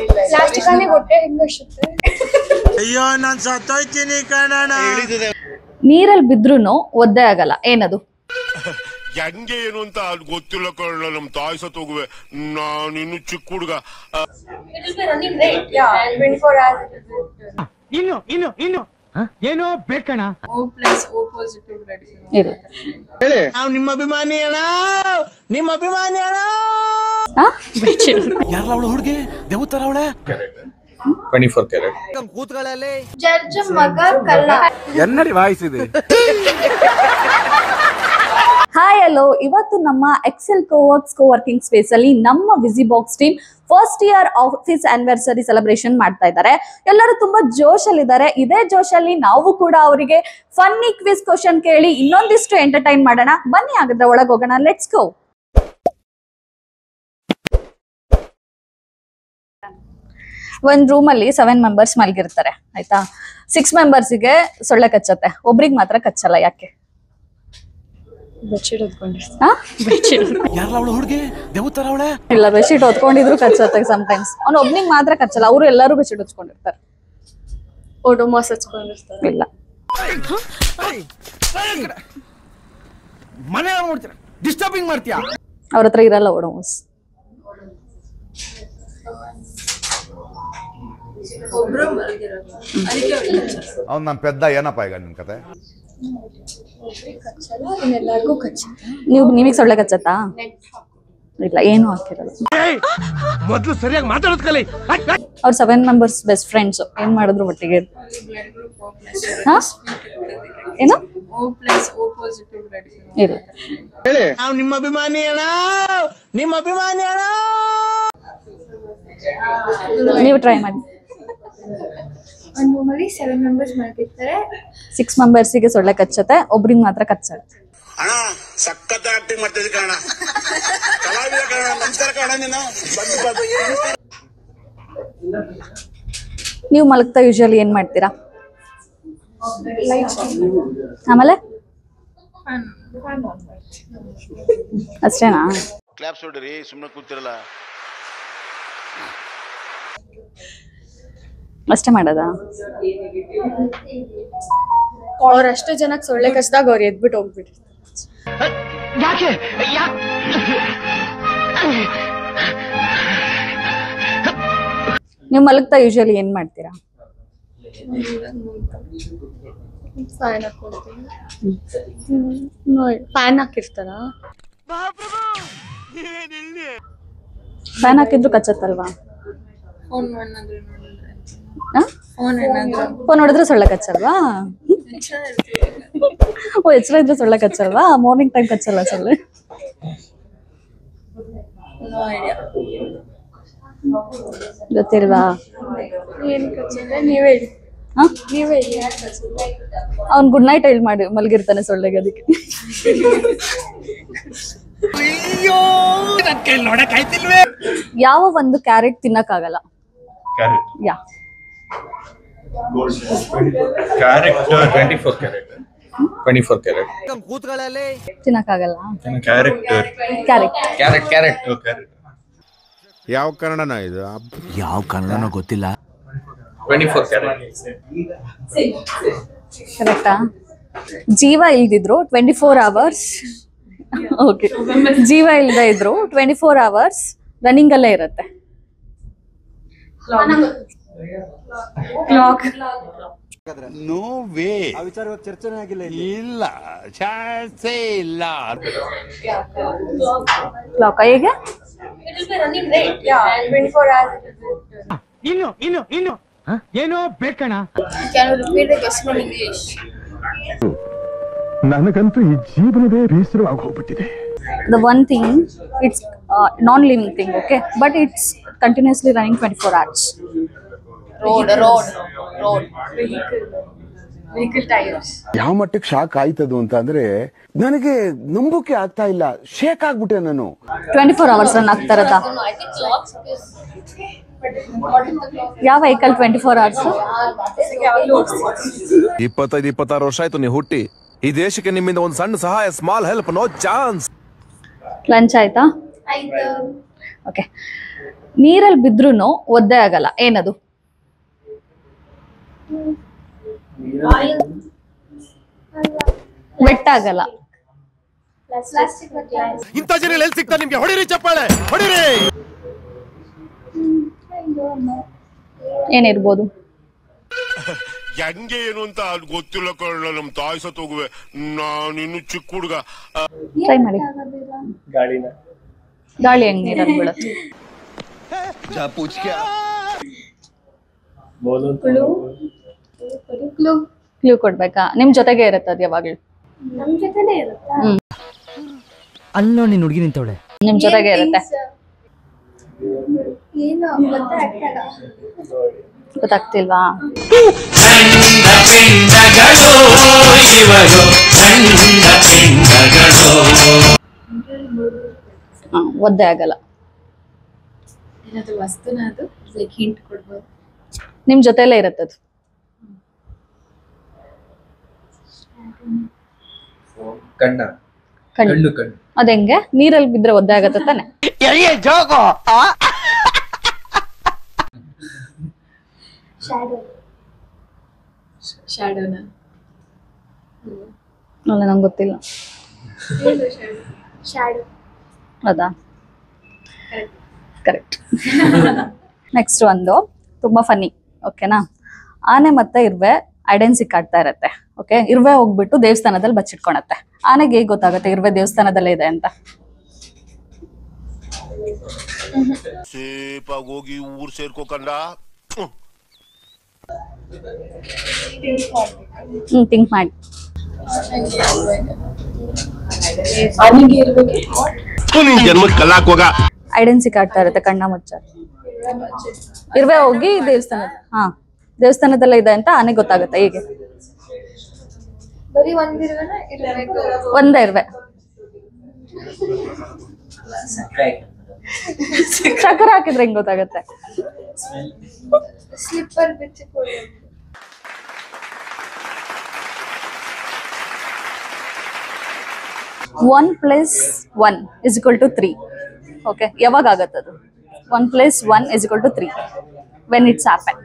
Plastic ಅಲ್ಲಿ ಹೊಟ್ಟೆ ಹೆಂಗಷ್ಟುತ್ತೆ ಅಯ್ಯೋ ನಾನ್ ಸತ್ತೋಯ್ತೀನಿ ಕಣಣ್ಣ. ನೀರಲ್ಲಿ ಬಿದ್ರೂನು ಒದ್ದೆ ಆಗಲ್ಲ, ಏನದು? ಹೆಂಗೆ ಏನು ಅಂತ ಗೊತ್ತಿಲ್ಲ ಕಣ. ನಮ್ ತಾಯಿ ಸತ್ ಹೋಗುವೆ, ನಾನಿನ್ನು ಚಿಕ್ಕ ಹುಡುಗ. ಇನ್ನು ಏನೋ ಬೇಕಣ್ಣ. ನಿಮ್ಮ ಅಭಿಮಾನಿ ಅಣ್ಣ, ನಿಮ್ಮ ಅಭಿಮಾನಿ ಅಣ್ಣ. ಯಾರವಳು ಹುಡುಗಿ ದೇವತರ ಅವಳೆ 24 ಕ್ಯಾರೆಟ್ ಕೂತ್ಗಳಲ್ಲಿ ಜಡ್ಜ್ ಮಗ ಕಲ್ಲ ಎನ್ನಡಿ ವಾಯಿಸಿದೆ. ಹಾಯ್ ಹಲೋ, ಇವತ್ತು ನಮ್ಮ ಎಕ್ಸೆಲ್ ಕೋವರ್ಕಿಂಗ್ ಸ್ಪೇಸ್ ಅಲ್ಲಿ ನಮ್ಮ Visibox team first year office anniversary celebration ಮಾಡ್ತಾ ಇದ್ದಾರೆ. ಎಲ್ಲರೂ ತುಂಬಾ ಜೋಶಲ್ಲಿ ಇದ್ದಾರೆ. ಇದೇ ಜೋಶಲ್ಲಿ ನಾವು ಕೂಡ ಅವರಿಗೆ ಫನ್ನಿ ಕ್ವಿಜ್ ಕ್ವಶನ್ ಕೇಳಿ ಇನ್ನೊಂದಿಷ್ಟು ಎಂಟರ್ಟೈನ್ ಮಾಡೋಣ. ಬನ್ನಿ ಹಾಗಾದ್ರೆ ಒಳಗೆ ಹೋಗೋಣ, ಲೆಟ್ಸ್ ಗೋ. ಒಂದ್ ರೂಮ್ ಅಲ್ಲಿ 7 ಮೆಂಬರ್ಸ್ ಮಲಗಿರ್ತಾರೆ, ಆಯ್ತಾ? 6 ಮೆಂಬರ್ಸ್ಗೆ ಸೊಳ್ಳೆ ಕಚ್ಚತ್ತೆ, ಒಬ್ರಿಗೆ ಮಾತ್ರ ಕಚ್ಚಲ್ಲ. ಯಾಕೆ? ಯಾರವಳು ಹುಡುಗಿ ದೇವತರ ಅವಳೆ. ಇಲ್ಲ, ಬೆಡ್ಶೀಟ್ ಹೊತ್ಕೊಂಡಿದ್ರು ಕಚ್ಚತ್ತೆ ಸಮಟೈಮ್ಸ್. ಅವ್ನು ಒಬ್ನಿಗೆ ಮಾತ್ರ ಕಚ್ಚಲ್ಲ, ಅವರು ಎಲ್ಲರೂ ಬೆಡ್ಶೀಟ್ ಹೊಚ್ಕೊಂಡಿರ್ತಾರೆ. ಓಡೋಮಾಸ್ ಹಚ್ಕೊಂಡಿರ್ತಾರೆ. ಇಲ್ಲ, ಮನೆ ನೋಡ್ತೀರ, ಡಿಸ್ಟರ್ಬಿಂಗ್ ಮಾಡ್ತೀಯಾ? ಅವ್ರ ಹತ್ರ ಇರಲ್ಲ ಓಡೋಮೋಸ್. ಅವ್ನು ನಮ್ಮ ಪೆದ್ದ. ಏನಪ್ಪ ಈಗ ನಿನ್ ಕತೆ? ನಿಮಗೆ ಸೊಳ್ಳೆ ಕಚ್ಚತ್ತಾ? ಇಲ್ಲ, ಏನು ಹಾಕಿರಲ್ಲ. ಮೊದ್ಲು ಸರಿಯಾಗಿ ಮಾತಾಡೋದ್ ಕಲಿ. ಅವ್ರ 7 ಮೆಂಬರ್ಸ್ ಬೆಸ್ಟ್ ಫ್ರೆಂಡ್ಸ್. ಏನ್ ಮಾಡಿದ್ರು ಒಟ್ಟಿಗೆ. ಏನು? ಇಲ್ಲ, ನಿಮ್ಮ ಅಭಿಮಾನಿ ಅಣ್ಣ, ನಿಮ್ಮ ಅಭಿಮಾನಿ ಅಣ್ಣ. ನೀವು ಟ್ರೈ ಮಾಡಿ. ಒಂದು ರೂಮಲ್ಲಿ 7 ಮೆಂಬರ್ಸ್ ಮಲಗಿರ್ತಾರೆ. 6 ಮೆಂಬರ್ಸಿಗೆ ಸೊಳ್ಳೆ ಕಚ್ಚತ್ತೆ, ಒಬ್ರಿಗೆ ಮಾತ್ರ ಕಚ್ಚಲ್ಲ. ಅಣ್ಣ ಸಖತ್ ಆಕ್ಟಿಂಗ್ ಮಾಡ್ತಿದ್ದೆ ಕಣ, ಕಲಾವಿದ ಕಣ. ನಮಸ್ಕಾರ ಕಣ. ನೀನು ನೀವು ಮಲಗ್ತಾ ಯೂಶುವಲಿ ಏನ್ ಮಾಡ್ತೀರಾ? ಆಮೇಲೆ ಅಷ್ಟೇನಾ? ಕ್ಲಾಪ್ಸ್ ಹೊಡ್ರಿ, ಸುಮ್ಮನೆ ಕೂತಿರಲ್ಲ. ಅಷ್ಟೇ ಮಾಡೋದಾ? ಅವ್ರಷ್ಟು ಜನಕ್ಕೆ ಸೊಳ್ಳೆ ಕಚ್ಚಿದಾಗ ಅವ್ರು ಎದ್ಬಿಟ್ಟು ಹೋಗ್ಬಿಟ್ರು. ನೀವು ಮಲಗ್ತಾ ಯೂಶುವಲಿ ಏನ್ ಮಾಡ್ತೀರಾ? ಫ್ಯಾನ್ ಹಾಕೊಳ್ತೀನಿ. ಫ್ಯಾನ್ ಹಾಕಿರ್ತಾರ. ಫ್ಯಾನ್ ಹಾಕಿದ್ರು ಕಚ್ಚತ್ತಲ್ವಾ? ಫೋನ್ ನೋಡಿದ್ರೆ ಸೊಳ್ಳೆ ಕಚ್ಚಲ್ವಾ? ಓ, ಎಚ್ಚರ ಇದ್ರೆ ಸೊಳ್ಳೆ ಕಚ್ಚಲ್ವಾ? ಮಾರ್ನಿಂಗ್ ಟೈಮ್ ಕಚ್ಚಲ್ಲ ಸೊಳ್ಳೆ? ಗೊತ್ತಿಲ್ವಾ? ಅವ್ನ್ ಗುಡ್ ನೈಟ್ ಹೇಳಿ ಮಾಡಿ ಮಲಗಿರ್ತಾನೆ ಸೊಳ್ಳೆಗೆ, ಅದಕ್ಕೆ. ಯಾವ ಒಂದು ಕ್ಯಾರೆಟ್ ತಿನ್ನಕ್ಕಾಗಲ್ಲ? ಯಾ ಕೂತ್ಗಳಲ್ಲಿ ತಿನ್ನಕ್ಕಾಗಲ್ಲ. ಯಾವ ಕನ್ನಡನ ಇದು? ಯಾವ ಕನ್ನಡನೋ ಗೊತ್ತಿಲ್ಲ. 24 ಕ್ಯಾರೆಟ್ ಕರೆಕ್ಟಾ? ಜೀವ ಇಲ್ದಿದ್ರು 24 ಅವರ್ಸ್. ಓಕೆ, ಜೀವ ಇಲ್ದೇ ಇದ್ರು 24 ಅವರ್ಸ್ ರನ್ನಿಂಗ್ ಅಲ್ಲೇ ಇರುತ್ತೆ. No way. ಆ ವಿಚಾರ ಚರ್ಚೆನೇ ಆಗಿಲ್ಲ. ಇಲ್ಲ, ಚಾನ್ಸೇ ಇಲ್ಲ. ಕ್ಲಾಕ್ ಹೇಗೆ? ಇನ್ನು ಏನೋ ಬೇಕಣ್ಣ. ನನಗಂತೂ ಈ ಜೀವನವೇ ಬೇಸರವಾಗಿ ಹೋಗ್ಬಿಟ್ಟಿದೆ. The one thing, it's non-living thing, okay, but it's continuously running 24 hours. Road. Vehicle tires. ಯಾವ ಮಟ್ಟಕ್ಕೆ ಶಾಕ್ ಆಯ್ತದು ಅಂತ ಅಂದ್ರೆ ನನಗೆ ನಂಬೋಕೆ ಆಗ್ತಾ ಇಲ್ಲ. ಶೇಕ್ ಆಗ್ಬಿಟ್ಟೆ ನಾನು. 24 ಅವರ್ಸ್ ರನ್ ಆಗ್ತಾ ಇರೋದಾ? ಯಾವ ವೆಹಿಕಲ್ 24 ಅವರ್ಸ್? 25-26 ವರ್ಷ ಆಯ್ತು ನೀವು ಹುಟ್ಟಿ. ಈ ದೇಶಕ್ಕೆ ನಿಮ್ಮಿಂದ ಒಂದು ಸಣ್ಣ ಸಹಾಯ, small help, no chance. Lunch ಆಯ್ತಾ? ಓಕೆ, ನೀರಲ್ಲಿ ಬಿದ್ರೂನು ಒದ್ದೆ ಆಗಲ್ಲ, ಏನದು? ವೆಟ್ ಆಗಲ್ಲ. ಇಂಥ ಜನ ಎಲ್ಲಿ ಸಿಗ್ತಾರೆ ನಿಮ್ಗೆ? ಹೊಡಿರಿ ಚಪ್ಪಾಳೆ, ಹೊಡಿರಿ. ಏನಿರ್ಬೋದು? ಹೆಂಗೆ ಏನು ಅಂತ ಗೊತ್ತಿಲ್ಲ ಕಳ್ಳ. ನಮ್ ತಾಯಿ ಸತ್ತೋಗುವೆ, ನಾನಿನ್ನು ಚಿಕ್ಕ ಹುಡುಗ. ಟ್ರೈ ಮಾಡಿ. ಗಾಳಿ ಹೆಂಗ್ ನೀರಲ್ಲಿ ಬೀಳುತ್ತೆ? ಕ್ಲೂ ಕೊಡ್ಬೇಕಾ? ನಿಮ್ ಜೊತೆಗೆ ಇರುತ್ತೆ ಅದು ಯಾವಾಗ್ಲೂ? ಅಲ್ಲೋ ನಿನ್ ಹುಡುಗಿ ನಿಂತವಳೆ. ನಿಮ್ ಜೊತೆಗೆ ಇರುತ್ತೆ. ಗೊತ್ತಾಗ್ತಿಲ್ವಾ? ಒದ್ದೆ ಆಗಲ್ಲ. ನಿಮ್ ಜೊತೆಲೇ ಇರತ್ತದು. ಕಣ್ಣು. ಅದ ಹೆಂಗೆ? ನೀರಲ್ಲಿ ಬಿದ್ರೆ ಒದ್ದೆ ಆಗತ್ತ ತಾನೆ? ಅಲ್ಲ, ನಂಗೆ ಗೊತ್ತಿಲ್ಲ. ಹೌದಾ? ಕರೆಕ್ಟ್. ನೆಕ್ಸ್ಟ್ ಒಂದು ತುಂಬಾ ಫನ್ನಿ, ಓಕೆನಾ? ಆನೆ ಮತ್ತೆ ಇರುವೆ ಐಡೆನ್ ಸಿಕ್ಕಾಡ್ತಾ ಇರತ್ತೆ. ಓಕೆ, ಇರುವೆ ಹೋಗ್ಬಿಟ್ಟು ದೇವಸ್ಥಾನದಲ್ಲಿ ಬಚ್ಚಿಟ್ಕೊಳತ್ತೆ. ಆನೆಗೆ ಹೇಗೆ ಗೊತ್ತಾಗುತ್ತೆ ಇರುವೆ ದೇವಸ್ಥಾನದಲ್ಲೇ ಇದೆ ಅಂತ? ಸೇಫಾಗಿ ಹೋಗಿ ಊರ್ ಸೇರ್ಕೋಕಂಡ. ಥಿಂಕ್ ಮಾಡಿ. ಜನ್ಮ ಕಲ್ಲಾಕ್ ಹೋಗ. ಐಡೆನ್ ಸಿಕ್ಕಾಡ್ತಾ ಇರತ್ತೆ, ಕಣ್ಣ ಮುಚ್ಚ. ಇರುವೆ ಹೋಗಿ ದೇವಸ್ಥಾನದಲ್ಲೇ ಇದೆ ಅಂತ ಆನೆ ಗೊತ್ತಾಗುತ್ತೆ ಹೇಗೆ? ಒಂದೇ ಇರುವೆ. ಚಕ್ರ ಹಾಕಿದ್ರೆ ಹೆಂಗ್ ಗೊತ್ತಾಗತ್ತೆ? One plus 1 = 3. ಓಕೆ, ಯಾವಾಗ ಆಗತ್ತದು? 1 + 1 = 3 when it's happen.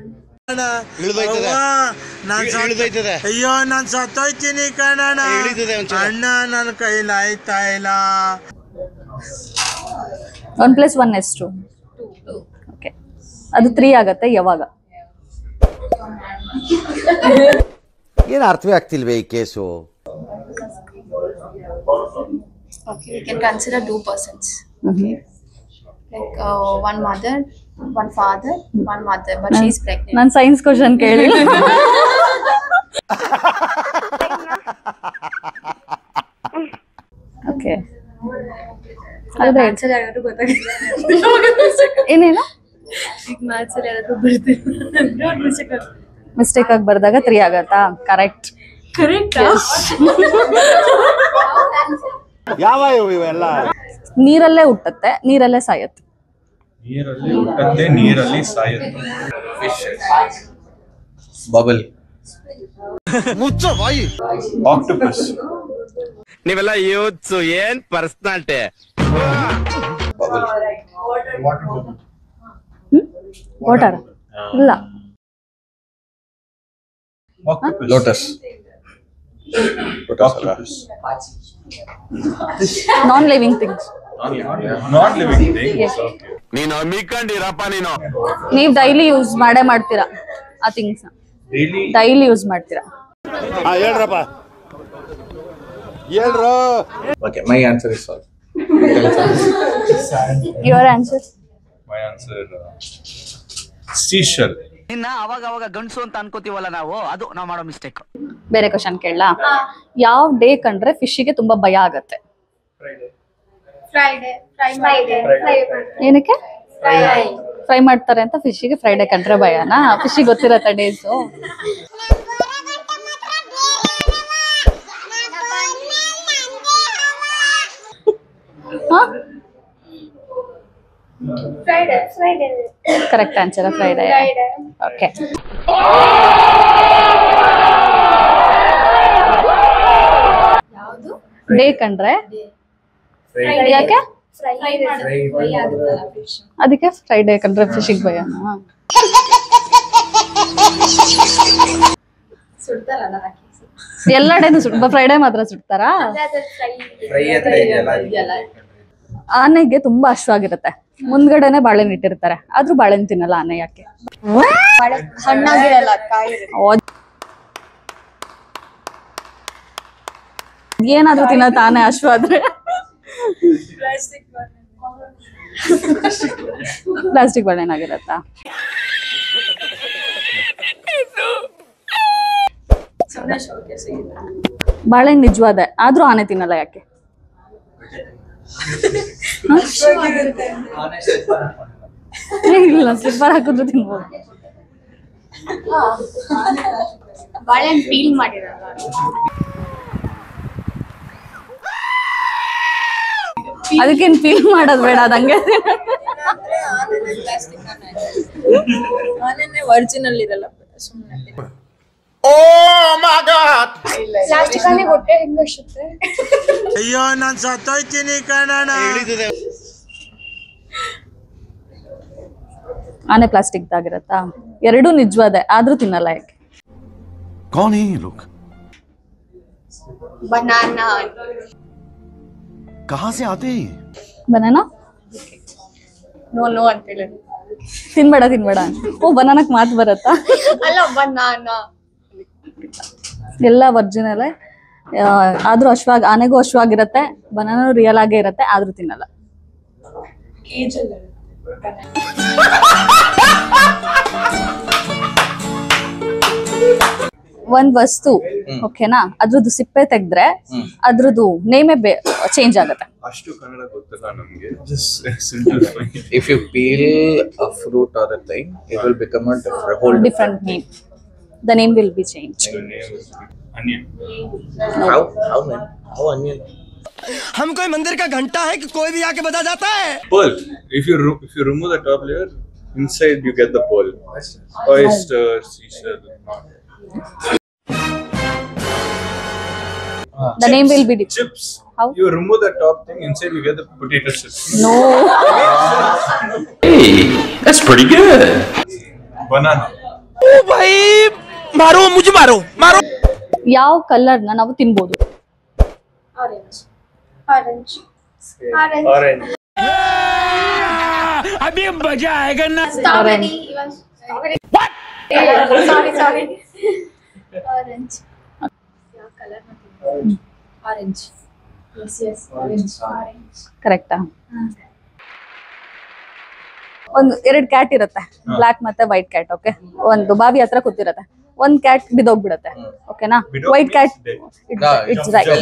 ಅಯ್ಯೋ, ನಾನ್ ಸತ್ತೋಯ್ತೀನಿ ಕಣಣ್ಣ. ಅಣ್ಣ, ನನ್ನ ಕೈಲಾಯ್ತಾ ಇಲ್ಲ. 1 + 1 ಎಷ್ಟು? ಓಕೆ, ಅದು 3 ಆಗತ್ತೆ. ಯಾವಾಗ? ಏನು ಅರ್ಥವೇ ಆಗ್ತಿಲ್ವೇ ಈ case? Okay, we can consider 2 persons. Okay, like one mother, one father, one mother, but she is pregnant. ನಾನು ಸೈನ್ಸ್ ಕ್ವಶನ್ ಕೇಳಿಲ್ಲ. ಓಕೆ, ಅದ್ರ ಆನ್ಸರ್ ಯಾರು ಗೊತ್ತಾಗಿಲ್ಲ. ಏನೇನು? ಈಗ ಮ್ಯಾಥ್ಸ್ ಅಲ್ಲಿ ಯಾರಾದ್ರೂ ಬರ್ತಿಲ್ಲ, ಮಿಸ್ಟೇಕ್ ಆಗಿ ಬರ್ದಾಗ 3 ಆಗತ್ತಾ? ಕರೆಕ್ಟ್. ಯಾವ ಇವೆಲ್ಲ? ನೀರಲ್ಲೇ ಹುಟ್ಟತ್ತೆ, ನೀರಲ್ಲೇ ಸಾಯತ್ತೆ. ನೀರಲ್ಲಿ ಸಾಯುತ್ತೆ. ಬಬಲ್. ಮುಚ್ಚ ಬಾಯಿ. ಆಕ್ಟೋಪಸ್. ನೀವೆಲ್ಲ ಯೂತ್ಸು, ಏನ್ ಪರ್ಸನಾಲಿಟಿ. ವಾಟರ್ ಇಲ್ಲ. ಲೋಟಸ್. Non living things. ನೀನು ಅಮ್ಮಿಕೊಂಡಿರಪ್ಪ ನೀನು. ನೀವ್ ಡೈಲಿ ಯೂಸ್ ಮಾಡ್ತೀರಾ ಆ ಥಿಂಗ್ಸ್? ಡೈಲಿ ಯೂಸ್ ಮಾಡ್ತೀರಾ? ಹೇಳ್ರಪ್ಪ, ಹೇಳ್ರು. Okay, my answer is salt. Your answer? My answer seashell. ನಿನ್ನ ಅವಾಗ ಗಂಡಸು ಅಂತ ಅನ್ಕೋತೀವಲ್ಲ ನಾವು, ಅದು ನಾವು ಮಾಡೋ ಮಿಸ್ಟೇಕ್. ಬೇರೆ ಕ್ವಶನ್ ಕೇಳಲಾ? ಯಾವ ಡೇ ಕಂಡ್ರೆ ಫಿಶ್ಗೆ ತುಂಬಾ ಭಯ ಆಗತ್ತೆ? Friday. ಏನಕ್ಕೆ? ಫ್ರೈ ಮಾಡ್ತಾರೆ ಅಂತ ಫಿಶ್ಗೆ ಫ್ರೈಡೆ ಕಂಡ್ರೆ ಭಯನಾ? ಫಿಶ್ಗೆ ಗೊತ್ತಿರತ್ತ days? Friday. Correct answer, Friday. Okay, day ಕಂಡ್ರೆ ಯಾಕೆ ಅದಕ್ಕೆ ಫ್ರೈಡೆ ಕಂಡ್ರೆ ಫಿಶಿಂಗ್ ಭಯನಾ? ಎಲ್ಲೆಡೆನು ಫ್ರೈಡೆ ಮಾತ್ರ ಸುಡ್ತಾರಾ? ಆನೆಗೆ ತುಂಬಾ ಅಶ್ವಾಗಿರುತ್ತೆ, ಮುಂದ್ಗಡೆನೆ ಬಾಳೆಹಣ್ಣು ಇಟ್ಟಿರ್ತಾರೆ, ಆದ್ರೂ ಬಾಳೆಹಣ್ಣು ತಿನ್ನಲ್ಲ ಆನೆ. ಯಾಕೆ? ಹಣ್ಣಾಗಿರಲ್ಲ, ಏನಾದ್ರೂ ತಿನ್ನತ್ತ ಆನೆ ಅಶ್ವ ಆದ್ರೆ? ಪ್ಲಾಸ್ಟಿಕ್ ಬಾಳೆಹಣ್ಣಾಗಿರತ್ತಾ? ಬಾಳೆಹಣ್ಣು ನಿಜವಾದ, ಆದ್ರೂ ಆನೆ ತಿನ್ನಲ್ಲ. ಯಾಕೆ? ಇಲ್ಲ, ಸ್ಲಿಪ್ಪರ್ ಹಾಕಿದ್ರು ತಿನ್ಬೋದು. ಬಾಳೆಹಣ್ಣು ಪೀಲ್ ಮಾಡಿರಲ್ಲ. ಅದಕ್ಕೇನ್ ಫೀಲ್ ಮಾಡೋದು ಬೇಡ, ಅದಂಗೆ ಒರಿಜಿನಲ್ ಇರಲ್ಲ, ಸುಮ್ಮನೆ ಪ್ಲಾಸ್ಟಿಕ್ ಆನೆ ಹೊಟ್ಟೆ ಹೆಂಗಷ್ಟುತ್ತೆ. ಅಯ್ಯೋ ನಾನ್ ಸತ್ತೋಯ್ತೀನಿ ಕಣಣ್ಣ. ಆನೆ ಪ್ಲಾಸ್ಟಿಕ್ ಆಗಿರತ್ತಾ? ಎರಡೂ ನಿಜವಾದ, ಆದ್ರೂ ತಿನ್ನಲ್ಲ. ಯಾಕೆ? कौन है ये लोग? बनाना. कहाँ से आते हैं? ಬನಾನಾ ನೋ ಅಂತ ಹೇಳಿ ತಿನ್ಬೇಡ ತಿನ್ಬೇಡ. ಓ, ಬನಾನಕ್ ಮಾತು ಬರತ್ತಾ? ಅಲ್ಲ, ಬನಾನಾ ಎಲ್ಲ ಒರಿಜಿನಲ್, ಆದ್ರೂ ಆನೆಗೂ ಅಶ್ವಾಗಿರತ್ತೆ, ಬನಾನಾ ರಿಯಲ್ ಆಗೇ ಇರತ್ತೆ, ಆದ್ರೂ ತಿನ್ನಲ್ಲ. ಒಂದ್ ವಸ್ತು ಓಕೆನಾ, ಅದ್ರದ್ದು ಸಿಪ್ಪೆ ತೆಗ್ದ್ರೆ ಅದ್ರದ್ದು ನೇಮೇ ಚೇಂಜ್ ಆಗತ್ತೆ. ಅಷ್ಟು ಕನ್ನಡ ಗೊತ್ತಿಲ್ಲ ನಮಗೆ. If you peel a fruit or a thing, it will become a whole different name. The name will be changed. onion. No. How onion? हम कोई मंदिर का घंटा है कि कोई भी आके बता जाता है? Pearl. If you remove the top layer, inside you get the pearl. Oyster, seashell. The name will be different. Chips. How? You remove the top thing, inside you get the potato chips. No. Hey, that's pretty good. Banana. ओ भाई मारो, मुझे मारो मारो. ಯಾವ ಕಲರ್ನ ನಾವು ತಿನ್ಬೋದು? Orange. Orange. Orange. Orange. अभी मजा आएगा ना. ಸ್ಟ್ರಾಬೆರಿ. What? Sorry. ಆರೆಂಜ್. ಯಾವ ಕಲರ್ ಮಾಡ್ತೀವಿ? ಆರೆಂಜ್. Yes, orange. ಕರೆಕ್ಟಾ? ಒಂದು 2 ಕ್ಯಾಟ್ ಇರುತ್ತೆ, ಬ್ಲಾಕ್ ಮತ್ತೆ ವೈಟ್ ಕ್ಯಾಟ್. ಓಕೆ, ಒಂದು ಬಾವಿ ಹತ್ರ ಕೂತಿರತ್ತೆ, ಒಂದ್ ಕ್ಯಾಟ್ ಬಿದ್ದೋಗ್ಬಿಡತ್ತೆ. ಓಕೆನಾ? White cat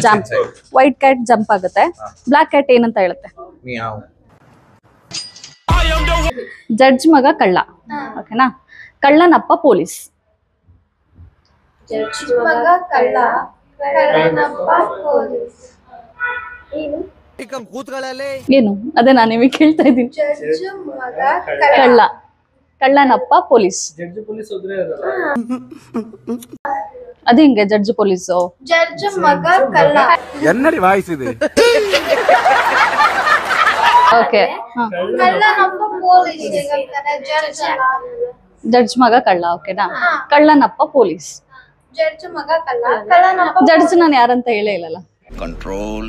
jump, white cat jump ಆಗುತ್ತೆ, ಬ್ಲಾಕ್ ಕ್ಯಾಟ್ ಏನಂತ ಹೇಳುತ್ತೆ? Meow. ಜಡ್ಜ್ ಮಗ ಕಳ್ಳ. ಓಕೆನಾ? ಕಳ್ಳನಪ್ಪ ಪೊಲೀಸ್. ಜಡ್ಜ್ ಮಗ ಕಳ್ಳ, ಕಳ್ಳನಪ್ಪ ಪೊಲೀಸ್. ಏನು? ಅದೇ ನಾನು ನಿಮಗೆ ಕೇಳ್ತಾ ಇದ್ದೀನಿ. ಜಡ್ಜ್ ಮಗ ಕಳ್ಳ, ಕಳ್ಳನಪ್ಪ ಪೊಲೀಸ್. ಅದು ಹಿಂಗೆ ಜಡ್ಜ್ ಪೊಲೀಸು. ಜಡ್ಜ್ ಮಗ ಕಳ್ಳ. ಎನ್ನಡಿ ವಾಯಿಸಿದೆ. ಓಕೆ, ಕಳ್ಳನಪ್ಪ ಪೊಲೀಸ್. ಜಡ್ಜ್ ಜಡ್ಜ್ ಮಗ ಕಳ್ಳ. ಓಕೆನಾ? ಕಳ್ಳನಪ್ಪ ಪೊಲೀಸ್. ಜಡ್ಜ್ ಮಗ ಕಳ್ಳ, ಕಳ್ಳನಪ್ಪ. ಜಡ್ಜ್ ನಾನು ಯಾರಂತ ಹೇಳೇ ಇಲ್ಲಲ್ಲ. कंट्रोल.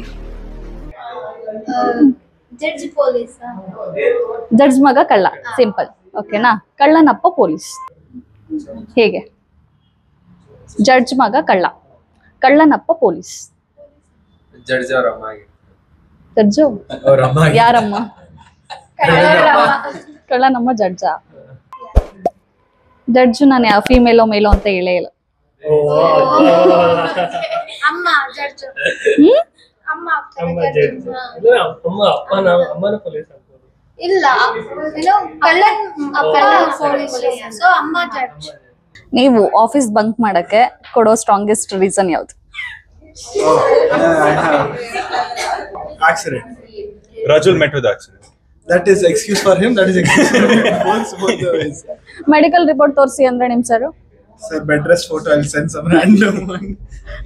Judge police. ಜಡ್ಜ್ ಮಗ ಕಳ್ಳ, ಸಿಂಪಲ್. ಓಕೆನಾ? ಕಳ್ಳನಪ್ಪ ಪೊಲೀಸ್. ಹೇಗೆ? ಜಡ್ಜ್ ಮಗ ಕಳ್ಳ, ಕಳ್ಳನಪ್ಪ police. Judge or amma. Judge Or amma. ಯಾರಮ್ಮ? ಕಳ್ಳನಮ್ಮ ಜಡ್ಜ. ಜಡ್ಜು ನಾನು ಯಾವ ಫೀಮೇಲೋ ಮೇಲೋ ಅಂತ ಹೇಳೇ ಇಲ್ಲ. ಅಮ್ಮ ಜಡ್ಜ್. ಅಮ್ಮ ಜಡ್ಜ್. ಅಮ್ಮನ ಪೊಲೀಸ್ ಇಲ್ಲ, ಕಳ್ಳನ್ ಅಪ್ಪ ಪೊಲೀಸ್. ಸೊ ಅಮ್ಮ ಜಡ್ಜ್. ನೀವು ಆಫೀಸ್ ಬಂಕ್ ಮಾಡಕ್ಕೆ ಕೊಡೋ ಸ್ಟ್ರಾಂಗೆಸ್ಟ್ ರೀಸನ್ ಯಾವ್ದು? Accident. Rajul met with accident. That is excuse for him. That is excuse for me. Both the ways. Medical report ತೋರಿಸಿ ಅಂದ್ರೆ ನಿಮ್ sir Sir, bed rest photo. I'll send some random one.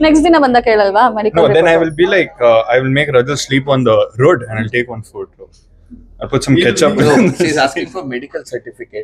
Next ದಿನ ಬಂದ ಕೇಳಲ್ವಾ medical No, then I will be like, I will make Rajat sleep on the road and I'll take one photo. I'll put some ketchup. No, she's asking for medical certificate.